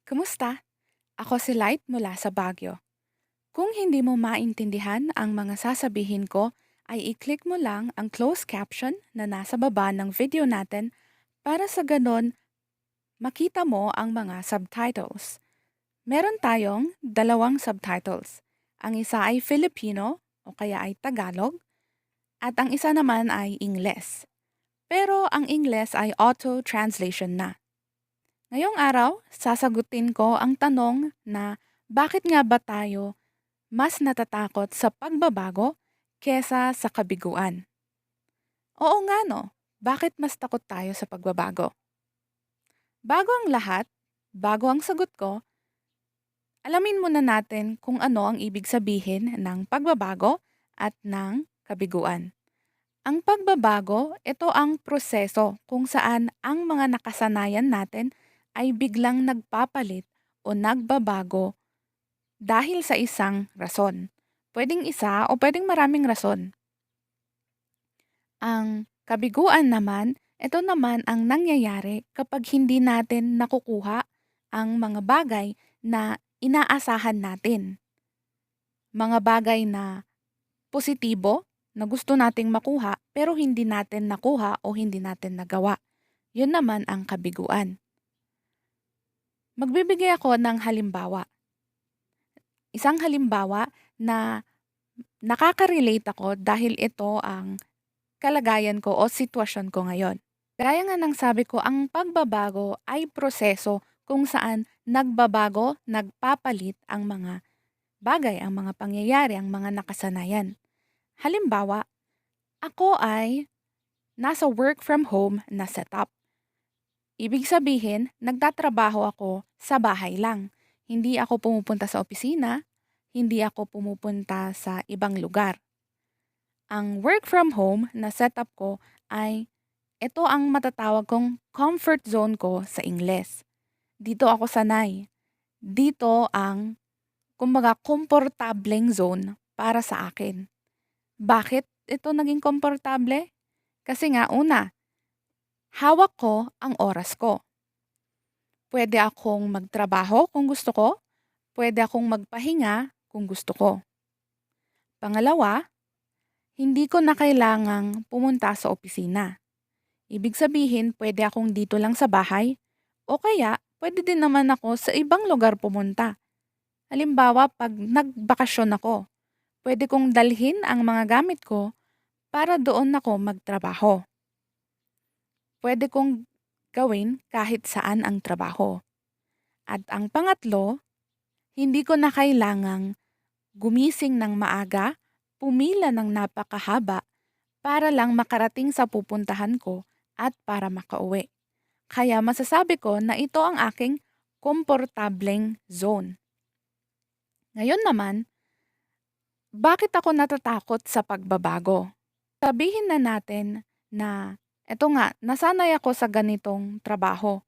Kumusta? Ako si Light mula sa Baguio. Kung hindi mo maintindihan ang mga sasabihin ko, ay i-click mo lang ang closed caption na nasa baba ng video natin para sa ganon makita mo ang mga subtitles. Meron tayong dalawang subtitles. Ang isa ay Filipino o kaya ay Tagalog at ang isa naman ay Ingles. Pero ang Ingles ay auto-translation na. Ngayong araw, sasagutin ko ang tanong na bakit nga ba tayo mas natatakot sa pagbabago kesa sa kabiguan? Oo nga no, bakit mas takot tayo sa pagbabago? Bago ang lahat, bago ang sagot ko, alamin muna natin kung ano ang ibig sabihin ng pagbabago at ng kabiguan. Ang pagbabago, ito ang proseso kung saan ang mga nakasanayan natin ay biglang nagpapalit o nagbabago dahil sa isang rason. Pwedeng isa o pwedeng maraming rason. Ang kabiguan naman, ito naman ang nangyayari kapag hindi natin nakukuha ang mga bagay na inaasahan natin. Mga bagay na positibo na gusto nating makuha pero hindi natin nakuha o hindi natin nagawa. Yun naman ang kabiguan. Magbibigay ako ng halimbawa. Isang halimbawa na nakaka-relate ako dahil ito ang kalagayan ko o sitwasyon ko ngayon. Gaya nga ng sabi ko, ang pagbabago ay proseso kung saan nagbabago, nagpapalit ang mga bagay, ang mga pangyayari, ang mga nakasanayan. Halimbawa, ako ay nasa work from home na setup. Ibig sabihin, nagtatrabaho ako sa bahay lang. Hindi ako pumupunta sa opisina, hindi ako pumupunta sa ibang lugar. Ang work from home na setup ko ay ito ang matatawag kong comfort zone ko sa Ingles. Dito ako sanay. Dito ang, kumbaga, komportableng zone para sa akin. Bakit ito naging komportable? Kasi nga, una, hawak ko ang oras ko. Pwede akong magtrabaho kung gusto ko. Pwede akong magpahinga kung gusto ko. Pangalawa, hindi ko na kailangang pumunta sa opisina. Ibig sabihin, pwede akong dito lang sa bahay o kaya pwede din naman ako sa ibang lugar pumunta. Halimbawa, pag nagbakasyon ako, pwede kong dalhin ang mga gamit ko para doon ako magtrabaho. Pwede kong gawin kahit saan ang trabaho. At ang pangatlo, hindi ko na kailangang gumising ng maaga, pumila ng napakahaba para lang makarating sa pupuntahan ko at para makauwi. Kaya masasabi ko na ito ang aking komportableng zone. Ngayon naman, bakit ako natatakot sa pagbabago? Sabihin na natin na eto nga, nasanay ako sa ganitong trabaho.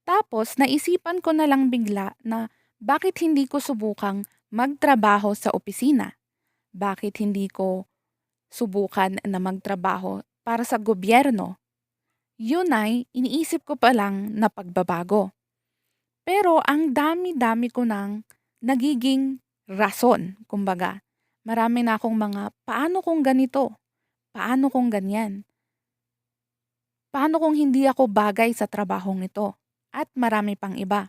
Tapos naisipan ko na lang bigla na bakit hindi ko subukang magtrabaho sa opisina? Bakit hindi ko subukan na magtrabaho para sa gobyerno? Yun ay iniisip ko pa lang na pagbabago. Pero ang dami-dami ko ng nagiging rason, kumbaga. Marami na akong mga paano kung ganito? Paano kung ganyan? Paano kung hindi ako bagay sa trabahong ito? At marami pang iba.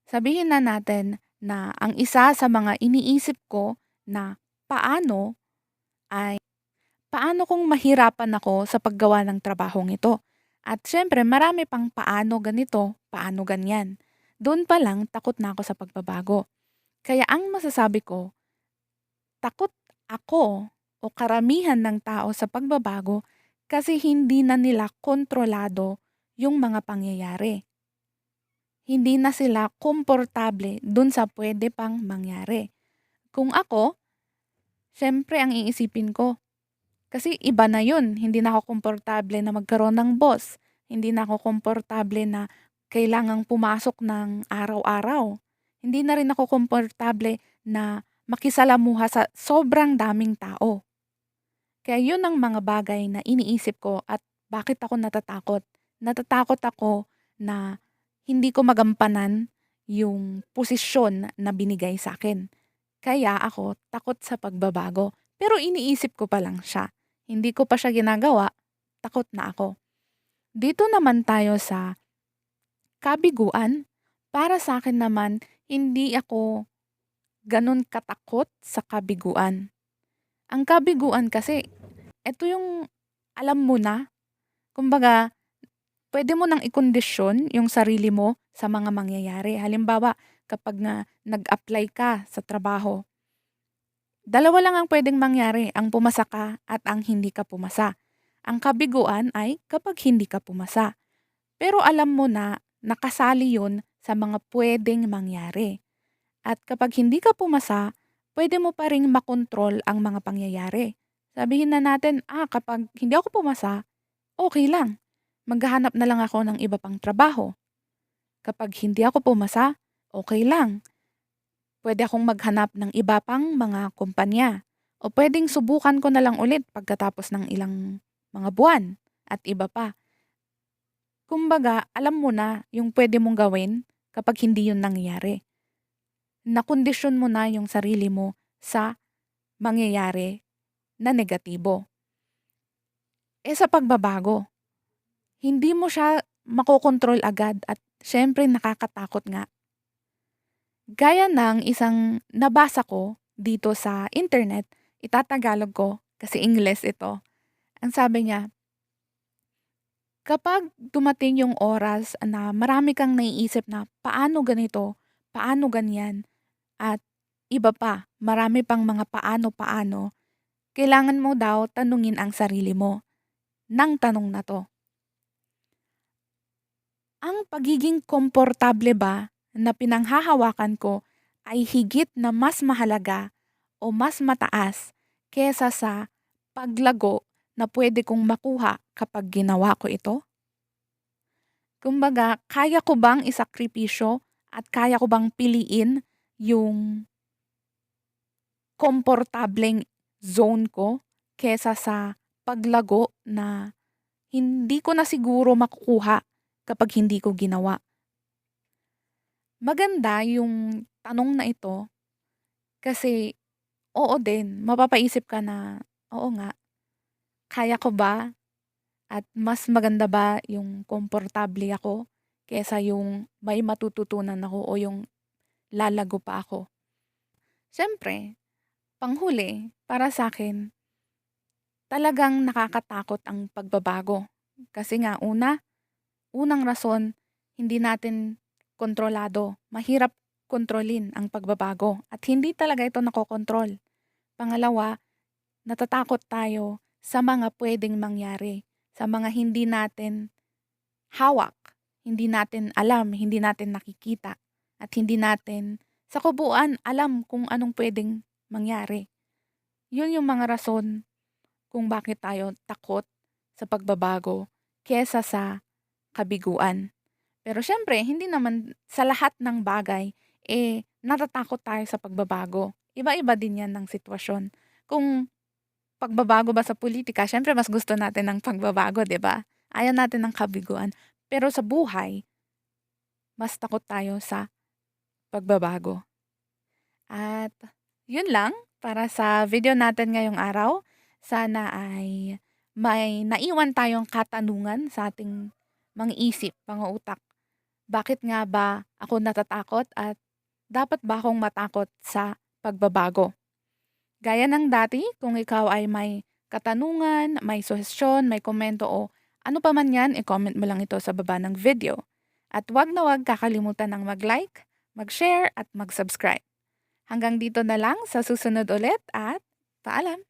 Sabihin na natin na ang isa sa mga iniisip ko na paano ay paano kung mahirapan ako sa paggawa ng trabahong ito? At syempre marami pang paano ganito, paano ganyan. Doon pa lang takot na ako sa pagbabago. Kaya ang masasabi ko, takot ako o karamihan ng tao sa pagbabago kasi hindi na nila kontrolado yung mga pangyayari. Hindi na sila komportable dun sa pwede pang mangyari. Kung ako, syempre ang iisipin ko, kasi iba na yun. Hindi na ako komportable na magkaroon ng boss. Hindi na ako komportable na kailangang pumasok ng araw-araw. Hindi na rin ako komportable na makisalamuha sa sobrang daming tao. Kaya yun ang mga bagay na iniisip ko at bakit ako natatakot. Natatakot ako na hindi ko magampanan yung posisyon na binigay sa akin. Kaya ako takot sa pagbabago. Pero iniisip ko pa lang siya. Hindi ko pa siya ginagawa, takot na ako. Dito naman tayo sa kabiguan. Para sa akin naman, hindi ako ganun katakot sa kabiguan. Ang kabiguan kasi, ito yung alam mo na, kumbaga, pwede mo nang ikondisyon yung sarili mo sa mga mangyayari. Halimbawa, kapag nga nag-apply ka sa trabaho, dalawa lang ang pwedeng mangyari, ang pumasa ka at ang hindi ka pumasa. Ang kabiguan ay kapag hindi ka pumasa. Pero alam mo na nakasali yun sa mga pwedeng mangyari. At kapag hindi ka pumasa, pwede mo pa ring makontrol ang mga pangyayari. Sabihin na natin, kapag hindi ako pumasa, okay lang. Maghahanap na lang ako ng iba pang trabaho. Kapag hindi ako pumasa, okay lang. Pwede akong maghanap ng iba pang mga kumpanya. O pwedeng subukan ko na lang ulit pagkatapos ng ilang mga buwan at iba pa. Kumbaga, alam mo na yung pwede mong gawin kapag hindi yun nangyayari. Nakondisyon mo na yung sarili mo sa mangyayari na negatibo. Sa pagbabago, hindi mo siya makokontrol agad at syempre nakakatakot nga. Gaya ng isang nabasa ko dito sa internet, itatagalog ko kasi Ingles ito. Ang sabi niya, kapag dumating yung oras na marami kang naiisip na paano ganito, paano ganyan, at iba pa, marami pang mga paano-paano, kailangan mo daw tanungin ang sarili mo ng tanong na to. Ang pagiging komportable ba na pinanghahawakan ko ay higit na mas mahalaga o mas mataas kesa sa paglago na pwede kong makuha kapag ginawa ko ito? Kumbaga, kaya ko bang isakripisyo at kaya ko bang piliin yung komportableng zone ko kesa sa paglago na hindi ko na siguro makukuha kapag hindi ko ginawa? Maganda yung tanong na ito kasi oo din, mapapaisip ka na, oo nga, kaya ko ba at mas maganda ba yung komportable ako kesa yung may matututunan ako o yung lalago pa ako. Siyempre, panghuli, para sa akin, talagang nakakatakot ang pagbabago. Kasi nga, unang rason, hindi natin kontrolado. Mahirap kontrolin ang pagbabago at hindi talaga ito nakokontrol. Pangalawa, natatakot tayo sa mga pwedeng mangyari, sa mga hindi natin hawak, hindi natin alam, hindi natin nakikita, at hindi natin sa kabuuan alam kung anong pwedeng mangyari. Yun yung mga rason kung bakit tayo takot sa pagbabago kesa sa kabiguan. Pero siyempre, hindi naman sa lahat ng bagay, natatakot tayo sa pagbabago. Iba-iba din yan ng sitwasyon. Kung pagbabago ba sa politika, siyempre mas gusto natin ng pagbabago, di ba? Ayaw natin ng kabiguan. Pero sa buhay, mas takot tayo sa pagbabago. At yun lang para sa video natin ngayong araw. Sana ay may naiwan tayong katanungan sa ating mga isip, mga utak. Bakit nga ba ako natatakot at dapat ba akong matakot sa pagbabago? Gaya ng dati, kung ikaw ay may katanungan, may suhestyon, may komento o ano pa man yan, i-comment mo lang ito sa baba ng video. At wag na wag kakalimutan ng mag-like, mag-share at mag-subscribe. Hanggang dito na lang sa susunod ulit at paalam!